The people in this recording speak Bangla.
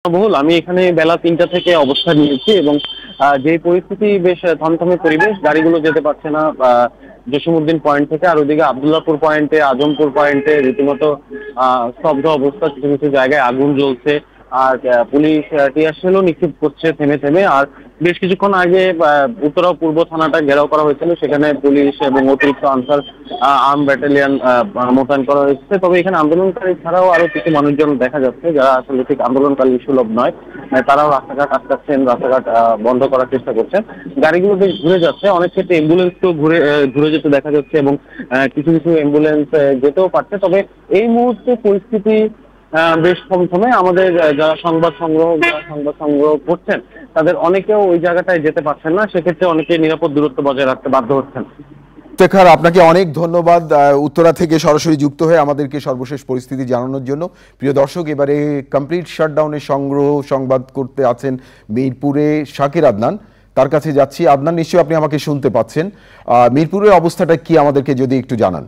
বহুল আমি এখানে বেলা ৩টা থেকে অবস্থান নিয়েছি এবং যে পরিস্থিতি বেশ থমথমে পরিবেশ, গাড়িগুলো যেতে পারছে না জসীমউদ্দিন পয়েন্ট থেকে। আর ওদিকে আব্দুল্লাহপুর পয়েন্টে, আজমপুর পয়েন্টে রীতিমতো স্তব্ধ অবস্থা, কিছু কিছু জায়গায় আগুন জ্বলছে। আর পুলিশ টিয়ার শেলও নিক্ষেপ করছে থেমে থেমে। আর বেশ কিছুক্ষণ আগে উত্তরা পূর্ব থানাটা ঘেরাও করা হয়েছিল, সেখানে পুলিশ এবং অতিরিক্ত আনসার আর্ম ব্যাটালিয়ন মোতায়েন করা হয়েছে। তবে এখানে আন্দোলনকারী ছাড়াও আরো কিছু মানুষজন দেখা যাচ্ছে যারা আসলে ঠিক আন্দোলনকারী সুলভ নয়। তারাও রাস্তাঘাট আটকাচ্ছেন, রাস্তাঘাট বন্ধ করার চেষ্টা করছেন। গাড়িগুলো বেশ ঘুরে যাচ্ছে, অনেক ক্ষেত্রে অ্যাম্বুলেন্সকেও ঘুরে যেতে দেখা যাচ্ছে এবং কিছু কিছু অ্যাম্বুলেন্স যেতেও পারছে। তবে এই মুহূর্তে পরিস্থিতি বেশ থমথমে। আমাদের যারা সংবাদ সংগ্রহ করছেন তাদের অনেকেও ওই জায়গাটায় যেতে পারছেন না, সেক্ষেত্রে অনেকে নিরাপদ দূরত্ব বজায় রাখতে বাধ্য হচ্ছেন। ইফতেখার, আপনাকে অনেক ধন্যবাদ উত্তরা থেকে সরাসরি যুক্ত হয়ে আমাদেরকে সর্বশেষ পরিস্থিতি জানানোর জন্য। প্রিয় দর্শক, এবারে কমপ্লিট শাটডাউনের সংবাদ করতে আছেন মিরপুরে শাকির আদনান, তার কাছে যাচ্ছি। আদনান, নিশ্চয়ই আপনি আমাকে শুনতে পাচ্ছেন। মিরপুরের অবস্থাটা কি আমাদেরকে যদি একটু জানান।